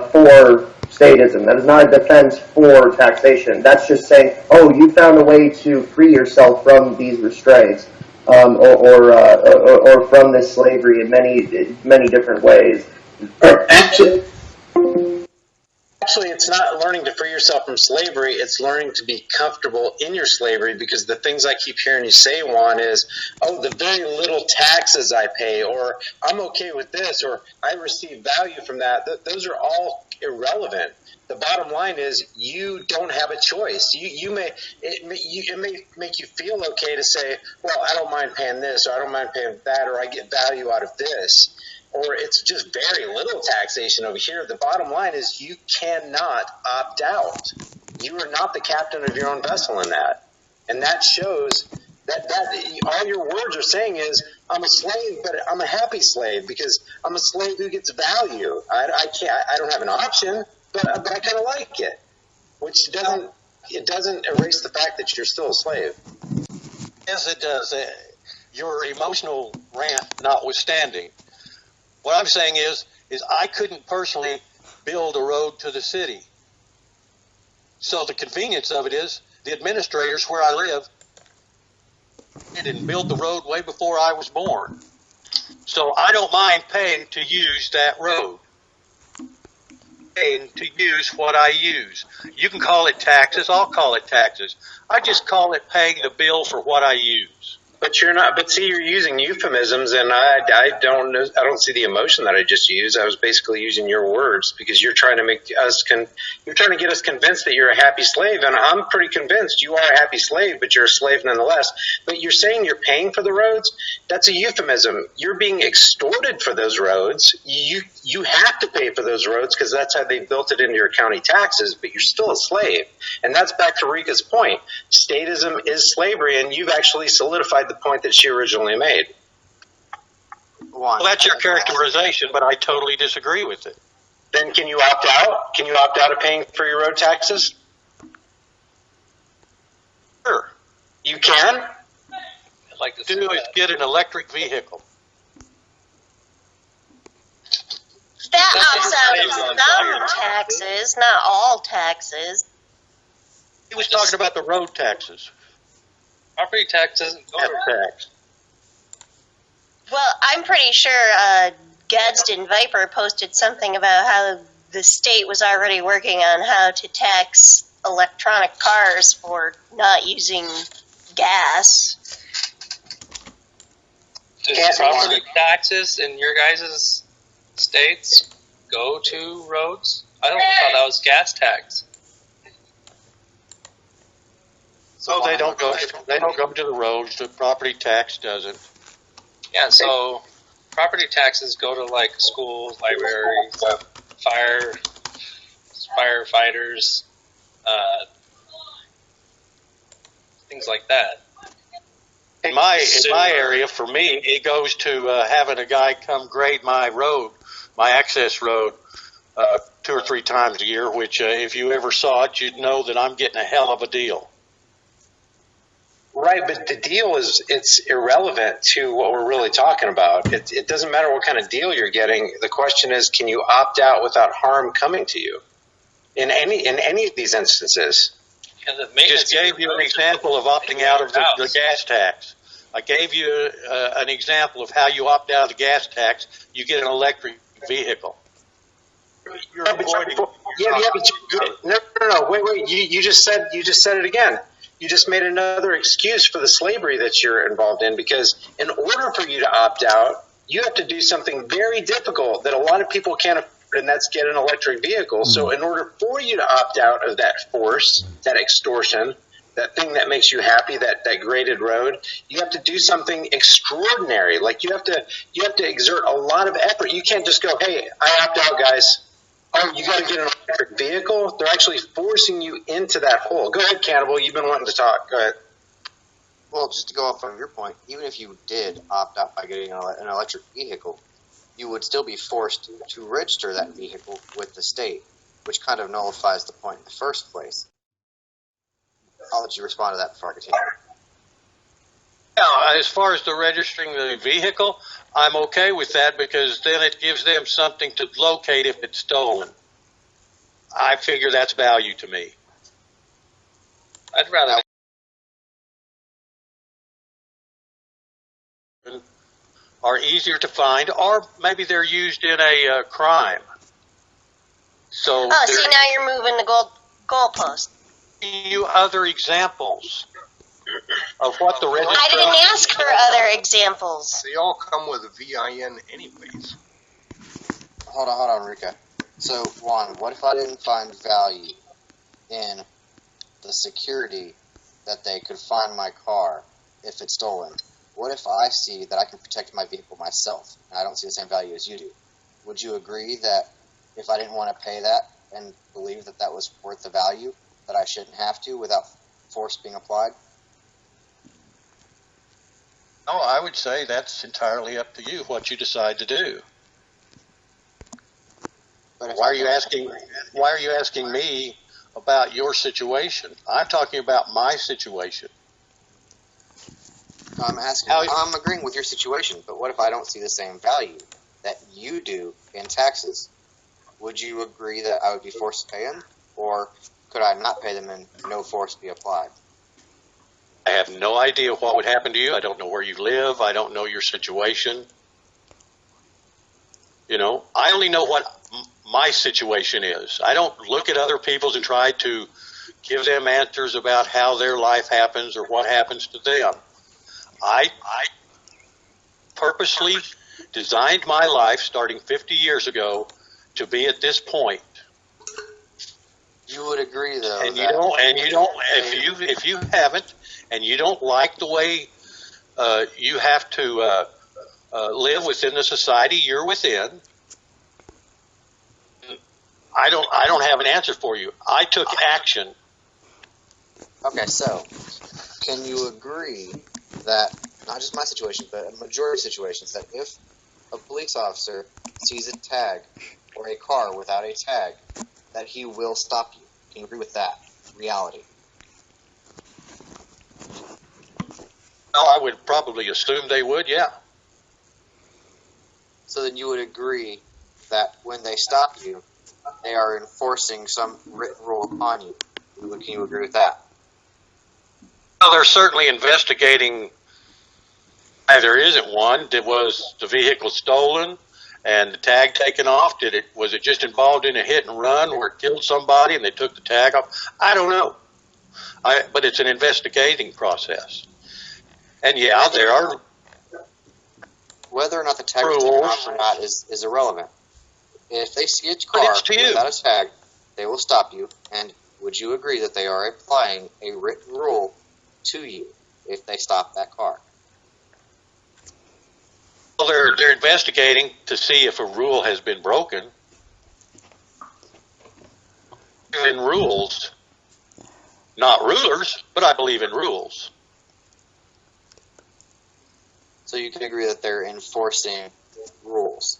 for statism. That is not a defense for taxation. That's just saying, oh, you found a way to free yourself from these restraints, or from this slavery in many different ways. Actually, it's not learning to free yourself from slavery. It's learning to be comfortable in your slavery, because the things I keep hearing you say, Juan, is, oh, the very little taxes I pay, or I'm okay with this, or I receive value from that. Those are all irrelevant. The bottom line is you don't have a choice. It may make you feel okay to say, well, I don't mind paying this, or I don't mind paying that, or I get value out of this. Or it's just very little taxation over here. The bottom line is you cannot opt out. You are not the captain of your own vessel in that. And that shows that all your words are saying is, I'm a slave, but I'm a happy slave because I'm a slave who gets value. I don't have an option, but I kind of like it, which doesn't erase the fact that you're still a slave. Yes, it does. Your emotional rant notwithstanding. What I'm saying is I couldn't personally build a road to the city. So the convenience of it is the administrators where I live didn't build the road way before I was born. So I don't mind paying to use that road. Paying to use what I use. You can call it taxes, I'll call it taxes. I just call it paying the bill for what I use. But you're not. But see, you're using euphemisms, and I don't see the emotion that I just used. I was basically using your words because you're trying to make us you're trying to get us convinced that you're a happy slave, and I'm pretty convinced you are a happy slave, but you're a slave nonetheless. But you're saying you're paying for the roads. That's a euphemism. You're being extorted for those roads. You have to pay for those roads because that's how they built it into your county taxes. But you're still a slave, and that's back to Rika's point. Statism is slavery, and you've actually solidified the point that she originally made. Well, that's your characterization, but I totally disagree with it. Then can you opt out? Can you opt out of paying for your road taxes? Sure. You can? I'd like to do is get an electric vehicle. That opts out of some taxes, not all taxes. He was talking about the road taxes. Property tax doesn't go to tax. Well, I'm pretty sure Gadsden Viper posted something about how the state was already working on how to tax electronic cars for not using gas. Does property taxes in your guys' states go to roads? I don't know that was gas tax. So they don't go to the roads. The property tax doesn't. Yeah, so property taxes go to like schools, libraries, firefighters, things like that. In my area, for me, it goes to having a guy come grade my road, my access road, 2 or 3 times a year. Which, if you ever saw it, you'd know that I'm getting a hell of a deal. Right, but the deal it's irrelevant to what we're really talking about. It doesn't matter what kind of deal you're getting. The question is, can you opt out without harm coming to you? In any of these instances. I just gave you an example of opting out of the gas tax. I gave you an example of how you opt out of the gas tax. You get an electric vehicle. You're avoiding. No. Wait. You just said it again. You just made another excuse for the slavery that you're involved in, because in order for you to opt out, you have to do something very difficult that a lot of people can't afford, and that's get an electric vehicle. So in order for you to opt out of that force, that extortion, that thing that makes you happy, that graded road, you have to do something extraordinary. Like you have to exert a lot of effort. You can't just go, hey, I opt out, guys. Oh, you got to get an electric vehicle? They're actually forcing you into that hole. Go ahead, Cannibal. You've been wanting to talk. Go ahead. Well, just to go off on your point, even if you did opt out by getting an electric vehicle, you would still be forced to register that vehicle with the state, which kind of nullifies the point in the first place. I'll let you respond to that before I continue. Yeah, as far as the registering the vehicle, I'm okay with that because then it gives them something to locate if it's stolen. I figure that's value to me. I'd rather. Are easier to find, or maybe they're used in a crime. So Oh, see, now you're moving the goalpost. you other examples of what the registrar. I didn't ask for other examples. They all come with a VIN anyways. Hold on, Rika. So, Juan, what if I didn't find value in the security that they could find my car if it's stolen? What if I see that I can protect my vehicle myself, and I don't see the same value as you do? Would you agree that if I didn't want to pay that and believe that that was worth the value, that I shouldn't have to without force being applied? No, I would say that's entirely up to you, what you decide to do. But Why are you asking me about your situation? I'm talking about my situation. I'm agreeing with your situation, but what if I don't see the same value that you do in taxes? Would you agree that I would be forced to pay them, or could I not pay them and no force be applied? I have no idea what would happen to you. I don't know where you live. I don't know your situation. You know, I only know what my situation is. I don't look at other people's and try to give them answers about how their life happens or what happens to them. I purposely designed my life starting 50 years ago to be at this point. You would agree, though, if you haven't, and you don't like the way you have to live within the society you're within, I don't have an answer for you. I took action. Okay, so can you agree that, not just my situation, but a majority of situations, that if a police officer sees a tag or a car without a tag, that he will stop you? Can you agree with that reality? Well, I would probably assume they would, yeah. So then you would agree that when they stop you, they are enforcing some written rule upon you. Can you agree with that? Well, they're certainly investigating. There isn't one. Was the vehicle stolen and the tag taken off? Was it just involved in a hit and run where it killed somebody and they took the tag off? I don't know. But it's an investigating process. And yeah, there are. Whether or not the tag is taken off or not is irrelevant. If they see a car without a tag, they will stop you. And would you agree that they are applying a written rule to you if they stop that car? Well, they're investigating to see if a rule has been broken. In rules, not rulers, but I believe in rules. So you can agree that they're enforcing rules.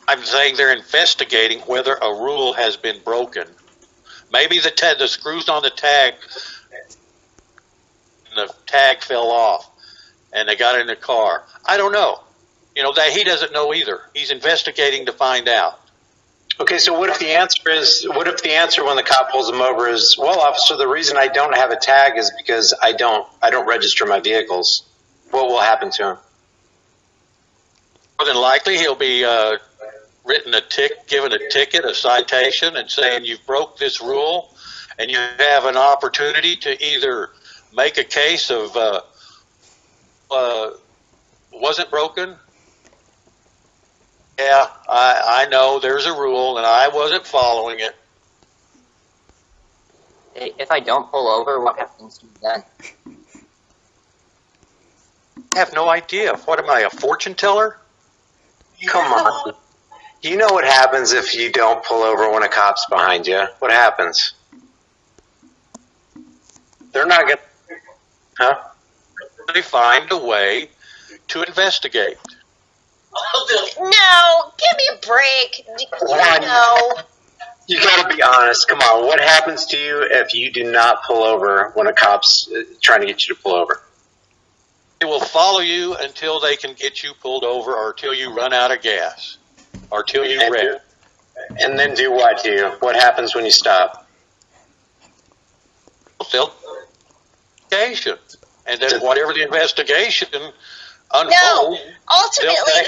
I'm saying they're investigating whether a rule has been broken. Maybe the screws on the tag, the tag fell off, and they got in the car. I don't know. You know, he doesn't know either. He's investigating to find out. Okay, so what if the answer when the cop pulls him over is, well, officer, the reason I don't have a tag is because I don't register my vehicles. What will happen to him? More than likely, he'll be given a ticket, a citation, and saying you've broke this rule, and you have an opportunity to either make a case of wasn't broken. Yeah, I know there's a rule, and I wasn't following it. If I don't pull over, what happens to me then? I have no idea. What am I, a fortune teller? Come on. You know what happens if you don't pull over when a cop's behind you? What happens? They're not going to... Huh? They find a way to investigate. No, give me a break. No. You got to be honest. Come on. What happens to you if you do not pull over when a cop's trying to get you to pull over? They will follow you until they can get you pulled over, or till you run out of gas, or till you wreck. And then do what to you? What happens when you stop? Still investigation, and then whatever the investigation No, unfolds. ultimately they'll take-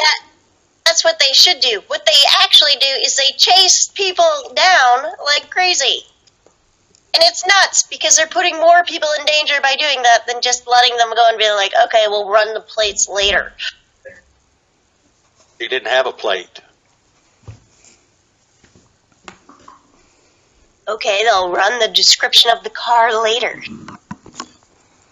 that's what they should do. What they actually do is they chase people down like crazy. And it's nuts because they're putting more people in danger by doing that than just letting them go and being like, okay, we'll run the plates later. He didn't have a plate. Okay, they'll run the description of the car later.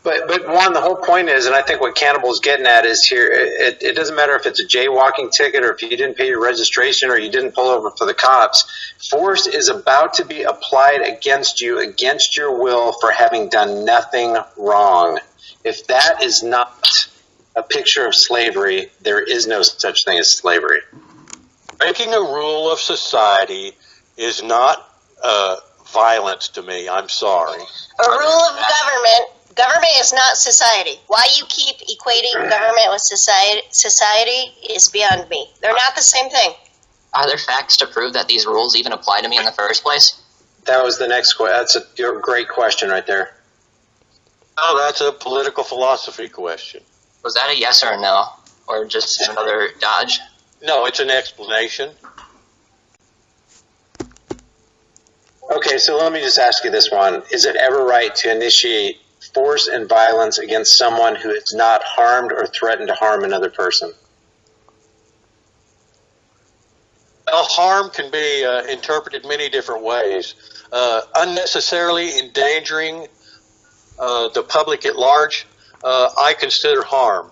But one, the whole point is, and I think what Cannibal's getting at is here, it doesn't matter if it's a jaywalking ticket or if you didn't pay your registration or you didn't pull over for the cops. Force is about to be applied against you, against your will, for having done nothing wrong. If that is not a picture of slavery, there is no such thing as slavery. Breaking a rule of society is not violence to me. I'm sorry. A rule of government. Government is not society. Why you keep equating government with society is beyond me. They're not the same thing. Are there facts to prove that these rules even apply to me in the first place? That was the next question. That's a great question right there. Oh, that's a political philosophy question. Was that a yes or a no? Or just another dodge? No, it's an explanation. Okay, so let me just ask you this one. Is it ever right to initiate force and violence against someone who is not harmed or threatened to harm another person? Well, harm can be interpreted many different ways. Unnecessarily endangering the public at large, I consider harm.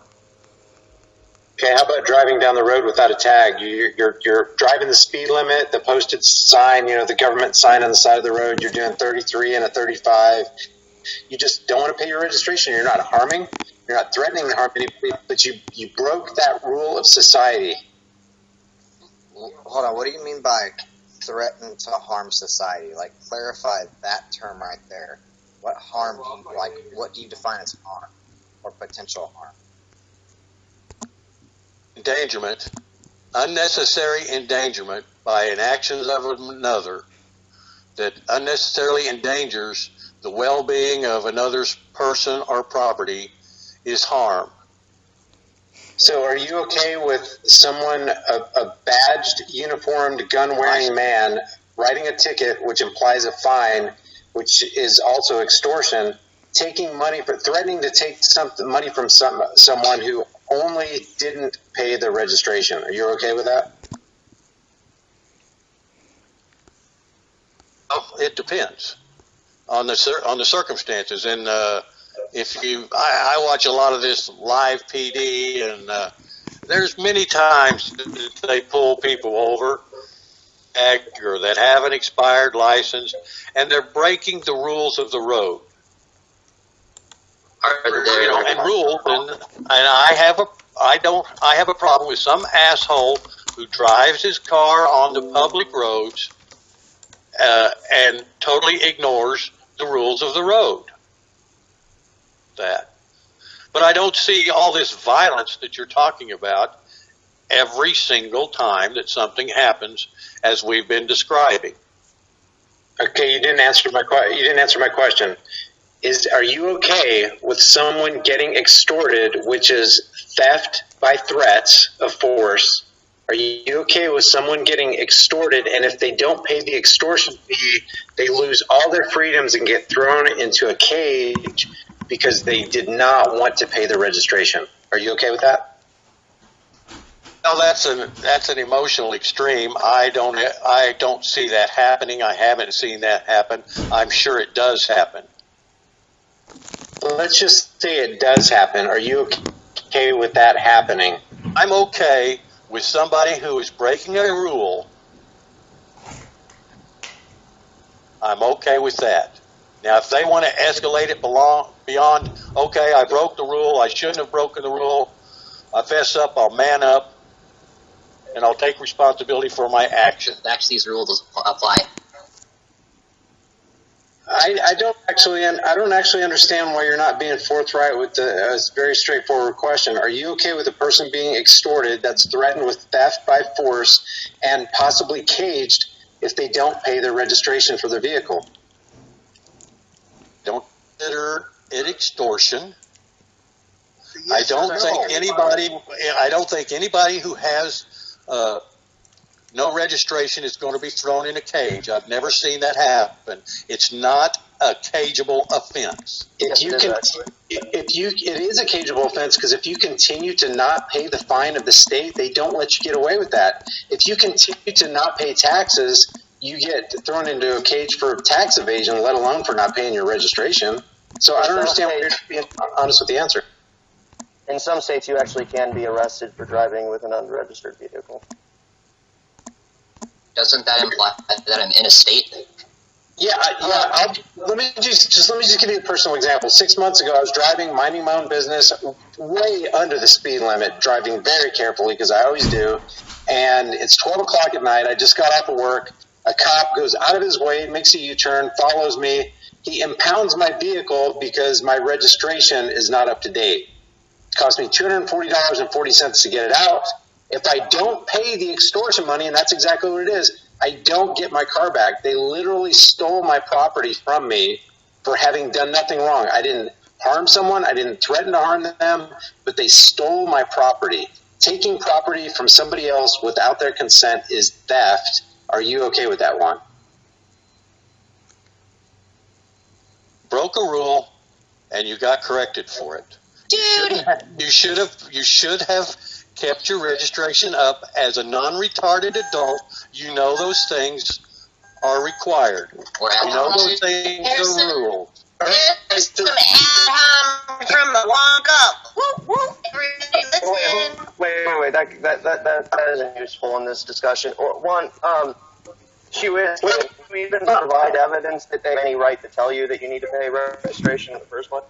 Okay, how about driving down the road without a tag? You're driving the speed limit, the posted sign, the government sign on the side of the road. You're doing 33 and a 35. You just don't want to pay your registration. You're not harming. You're not threatening to harm anybody, but you broke that rule of society. Hold on, what do you mean by threaten to harm society? Like, clarify that term right there. What harm do you, what do you define as harm or potential harm? Endangerment, unnecessary endangerment by an actions of another that unnecessarily endangers the well-being of another's person or property is harm. So are you okay with someone, a badged, uniformed, gun-wearing man, writing a ticket, which implies a fine, which is also extortion, taking money, threatening to take money from someone who only didn't pay the registration? Are you okay with that? Oh, it depends on the circumstances, and if I watch a lot of this live PD, and there's many times that they pull people over or that have an expired license, and they're breaking the rules of the road. And rules, and I have a problem with some asshole who drives his car on the public roads and totally ignores the rules of the road. But I don't see all this violence that you're talking about every single time that something happens, as we've been describing. Okay, you didn't answer my question. Are you okay with someone getting extorted, which is theft by threats of force? Are you okay with someone getting extorted, and if they don't pay the extortion fee, they lose all their freedoms and get thrown into a cage because they did not want to pay the registration? Are you okay with that? Well, that's an emotional extreme. I don't see that happening. I haven't seen that happen. I'm sure it does happen. Let's just say it does happen. Are you okay with that happening? I'm okay with somebody who is breaking a rule. I'm okay with that. Now, if they want to escalate it beyond, okay, I broke the rule, I shouldn't have broken the rule, I fess up, I'll man up, and I'll take responsibility for my actions. Actually, these rules apply. I don't actually understand why you're not being forthright with a very straightforward question. Are you okay with a person being extorted, that's threatened with theft by force and possibly caged, if they don't pay their registration for their vehicle. Don't consider it extortion. Yes, I don't no. think anybody who has no registration is going to be thrown in a cage. I've never seen that happen. It's not a cageable offense. It is a cageable offense because if you continue to not pay the fine of the state, they don't let you get away with that. If you continue to not pay taxes, you get thrown into a cage for tax evasion, let alone for not paying your registration. So I don't understand why you're being honest with the answer. In some states, you actually can be arrested for driving with an unregistered vehicle. Doesn't that imply that I'm in a state? Let me just give you a personal example. 6 months ago, I was driving, minding my own business, way under the speed limit, driving very carefully because I always do. And it's 12 o'clock at night. I just got off of work. A cop goes out of his way, makes a U-turn, follows me. He impounds my vehicle because my registration is not up to date. It cost me $240.40 to get it out. If I don't pay the extortion money, and that's exactly what it is, I don't get my car back. They literally stole my property from me for having done nothing wrong. I didn't harm someone. I didn't threaten to harm them, but they stole my property. Taking property from somebody else without their consent is theft. Are you okay with that, Juan? Broke a rule, and you got corrected for it. Dude! You should have kept your registration up as a non-retarded adult. You know those things are required. You know those things are rules. There's some ad hom from the walk up. Whoop, whoop. Everybody listen. Wait. That isn't useful in this discussion. One, do we even provide evidence that they have any right to tell you that you need to pay registration in the first place?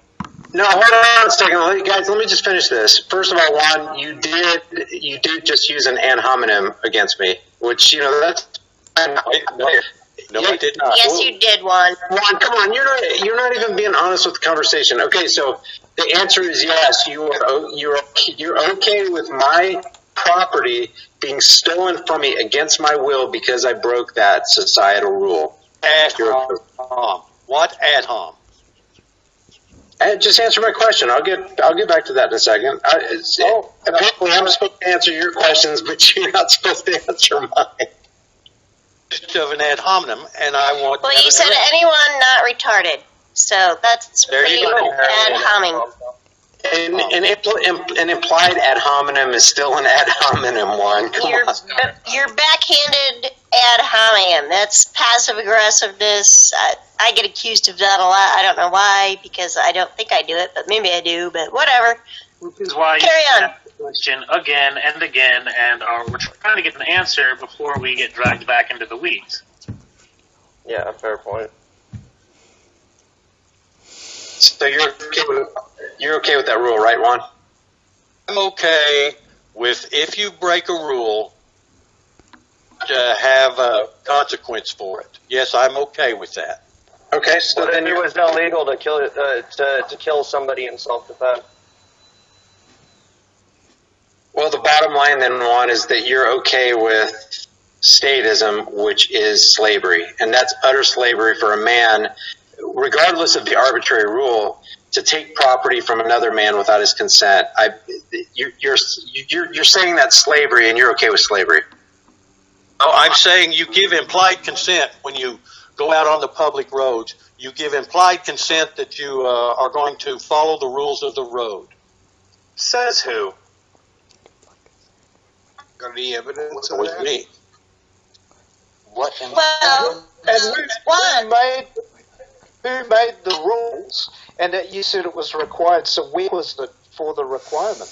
No, hold on a second, guys. Let me just finish this. First of all, Juan, you did just use an ad hominem against me, which that's. No, I did not. Yes, you did, Juan. Juan, come on, you're not even being honest with the conversation. Okay, so the answer is yes. You're okay with my property being stolen from me against my will because I broke that societal rule. Ad hom. What ad hom? Just answer my question. I'll get back to that in a second. Apparently, I'm supposed to answer your questions, but you're not supposed to answer mine. Of an ad hominem, and I want. Well, you said anyone not retarded, so that's there you go. Ad hominem. An implied ad hominem is still an ad hominem, one. You're backhanded ad hominem. That's passive aggressiveness. I get accused of that a lot. I don't know why, because I don't think I do it, but maybe I do. But whatever. Which is why Carry you on. ask the question again and again, and we're trying to get an answer before we get dragged back into the weeds. Yeah, fair point. So you're okay with that rule, right, Juan? I'm okay with if you break a rule to have a consequence for it. Yes, I'm okay with that. Okay, so But then then it was illegal to kill somebody in self-defense. Well, the bottom line then, Juan, is that you're okay with statism, which is slavery, and that's utter slavery for a man, regardless of the arbitrary rule, to take property from another man without his consent. You're saying that's slavery, and you're okay with slavery. Oh, I'm saying you give implied consent when you go out on the public roads. You give implied consent that you are going to follow the rules of the road. Says who? Got any evidence of With that? me. What? Well, And who made the rules? And that you said it was required. So where was for the requirement?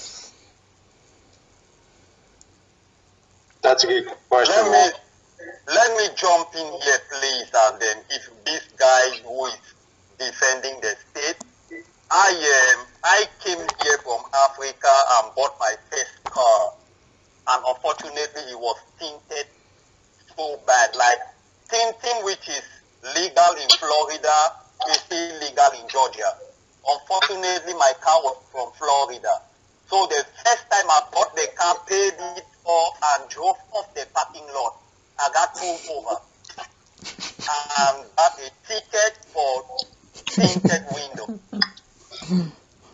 That's a good question. Let me jump in here, please, and then if this guy who is defending the state, I came here from Africa and bought my first car, and unfortunately it was tinted so bad. Like tinting, which is legal in Florida, is illegal in Georgia. Unfortunately, my car was from Florida, so the first time I bought the car, paid it off, and drove off the parking lot. I got pulled over. and got a ticket for tinted window.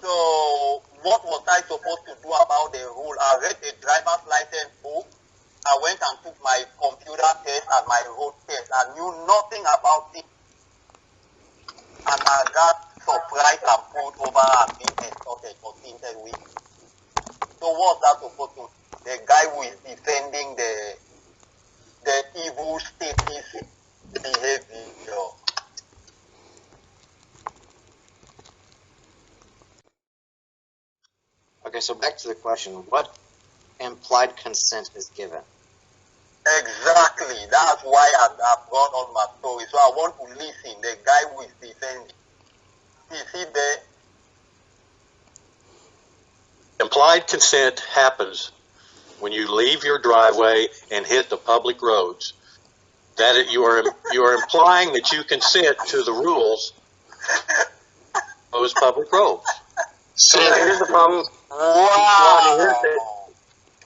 So what was I supposed to do about the rule? I read the driver's license book. I went and took my computer test and my road test. I knew nothing about it. And I got surprised and pulled over and being escorted for tinted window. So what's that supposed to? The guy who is defending the evil statist behavior. Okay, so back to the question: what implied consent is given? Exactly. That's why I brought on my story. So I want to listen. The guy who is defending. Is he there? Implied consent happens when you leave your driveway and hit the public roads. That you are implying that you consent to the rules of those public roads. So here's the problem. Wow.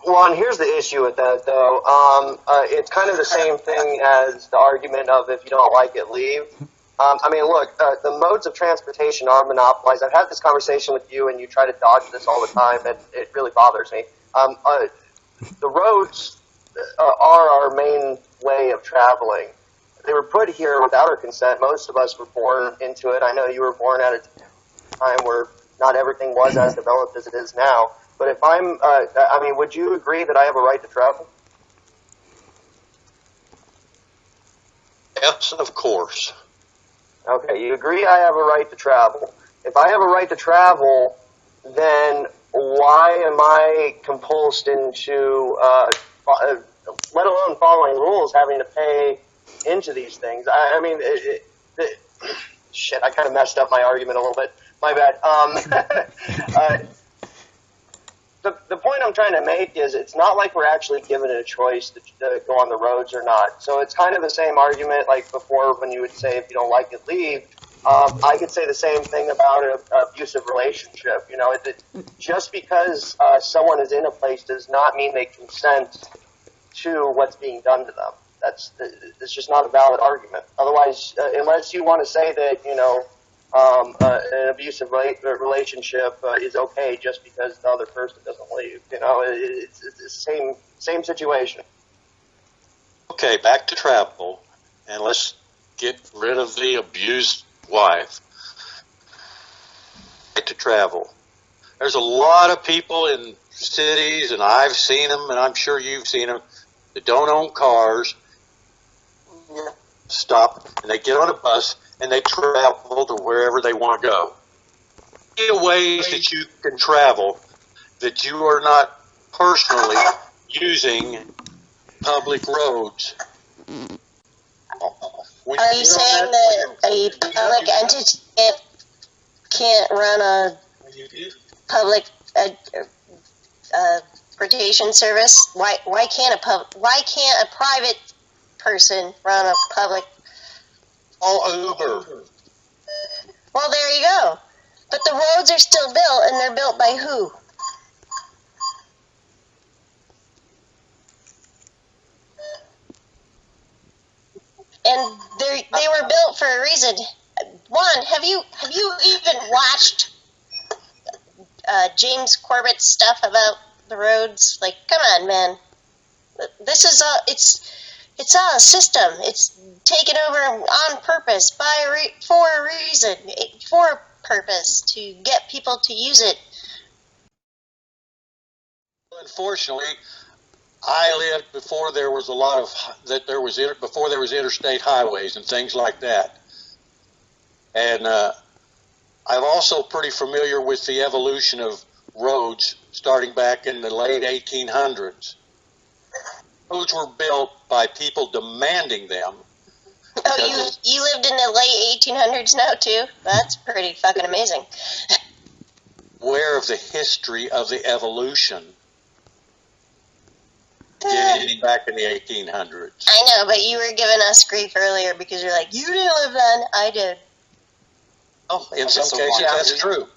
Well, here's the issue with that, though. It's kind of the same thing as the argument of if you don't like it, leave. I mean, look, the modes of transportation are monopolized. I've had this conversation with you, and you try to dodge this all the time, and it really bothers me. The roads are our main way of traveling. They were put here without our consent. Most of us were born into it. I know you were born at a time where not everything was as developed as it is now. But if I mean, would you agree that I have a right to travel? Yes, of course. Okay, you agree I have a right to travel. If I have a right to travel, then why am I compulsed into, let alone following rules, having to pay into these things? I mean, shit, I kind of messed up my argument a little bit. My bad. The point I'm trying to make is it's not like we're actually given a choice to go on the roads or not. So it's kind of the same argument like before when you would say if you don't like it, leave. I could say the same thing about an abusive relationship. You know, just because someone is in a place does not mean they consent to what's being done to them. It's just not a valid argument. Otherwise, unless you want to say that, you know, an abusive relationship is okay just because the other person doesn't leave. You know, it's the same situation. Okay, back to travel, and let's get rid of the abused wife. Back to travel. There's a lot of people in cities, and I've seen them, and I'm sure you've seen them, that don't own cars. Stop, and they get on a bus, and they travel to wherever they want to go. There are ways that you can travel that you are not personally using public roads. Are you saying that a public entity can't run a public transportation service? Why can't a private person run a public? All Uber. Well, there you go. But the roads are still built, and they're built by who? And they were built for a reason. One, have you even watched James Corbett's stuff about the roads? Like, come on, man. This is it's all a system. It's taken over on purpose for a reason, for a purpose to get people to use it. Unfortunately, I lived before there was before there was interstate highways and things like that, and I'm also pretty familiar with the evolution of roads starting back in the late 1800s. Roads were built by people demanding them. Oh, you lived in the late 1800s now too? That's pretty fucking amazing. Aware of the history of the evolution beginning back in the 1800s. I know, but you were giving us grief earlier because you're like, you didn't live then, I did. Oh, in some cases, that's true.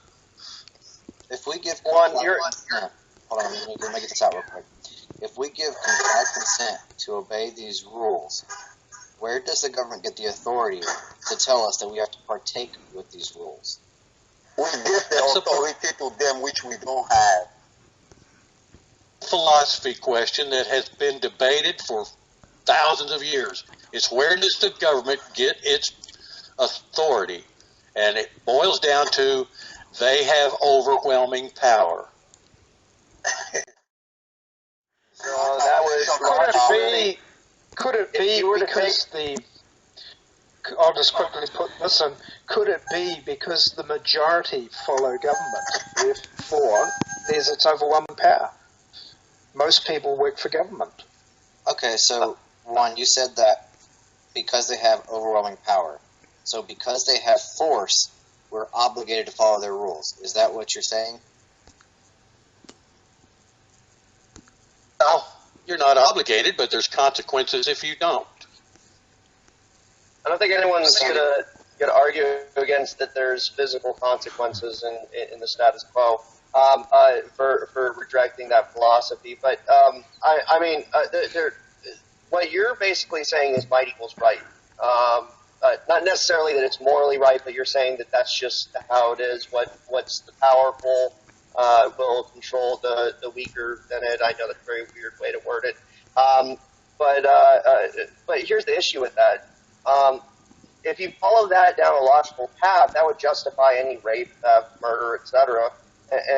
If we give hold on, let me get this out real quick. If we give compliant consent to obey these rules, where does the government get the authority to tell us that we have to partake with these rules? We give the authority to them which we don't have. Philosophy question that has been debated for thousands of years. It's where does the government get its authority? And it boils down to they have overwhelming power. So that was could it be because I'll just quickly put this in. Could it be because the majority follow government? Therefore, there's its overwhelming power. Most people work for government. Okay, so, one, you said that because they have overwhelming power. So because they have force, we're obligated to follow their rules. Is that what you're saying? Well, you're not obligated, but there's consequences if you don't. I don't think anyone's going to argue against that there's physical consequences in the status quo for rejecting that philosophy. But, what you're basically saying is might equals right. Not necessarily that it's morally right, but you're saying that that's just how it is. What's the powerful will control the weaker than it. I know that's a very weird way to word it. But here's the issue with that. If you follow that down a logical path, that would justify any rape, theft, murder, etc.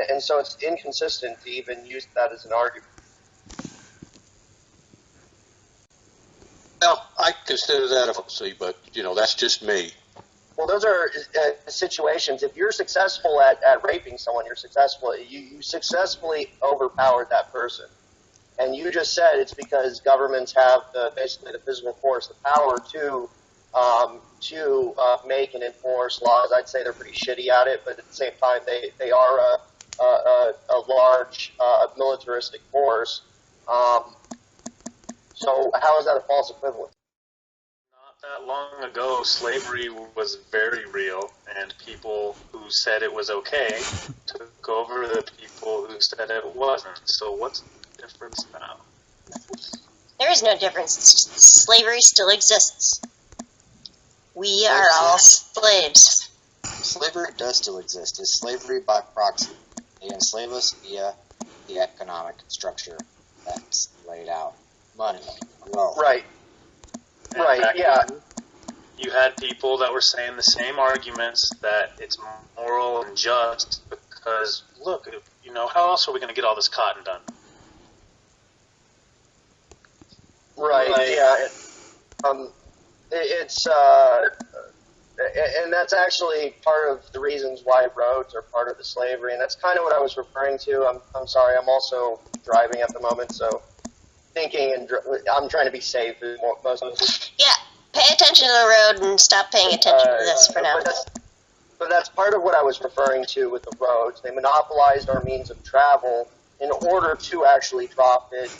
And so it's inconsistent to even use that as an argument. Well, I consider that a philosophy, but, that's just me. Well, those are situations. If you're successful at raping someone, you successfully overpowered that person. And you just said it's because governments have basically the physical force, the power to make and enforce laws. I'd say they're pretty shitty at it, but at the same time, they are a large militaristic force. So how is that a false equivalence? Not that long ago, slavery was very real, and people who said it was okay took over the people who said it wasn't. So what's the difference now? There is no difference. Slavery still exists. We are all slaves. Slavery does still exist. It's slavery by proxy. They enslave us via the economic structure that's laid out. Money. Wealth. Right. And right, yeah. Then, you had people that were saying the same arguments that it's moral and just because, look, how else are we going to get all this cotton done? Right, yeah. And that's actually part of the reasons why roads are part of the slavery, and that's kind of what I was referring to. I'm sorry, I'm also driving at the moment, so thinking and I'm trying to be safe most of it. Yeah, pay attention to the road and stop paying attention to this for now. But that's part of what I was referring to with the roads. They monopolized our means of travel in order to actually drop it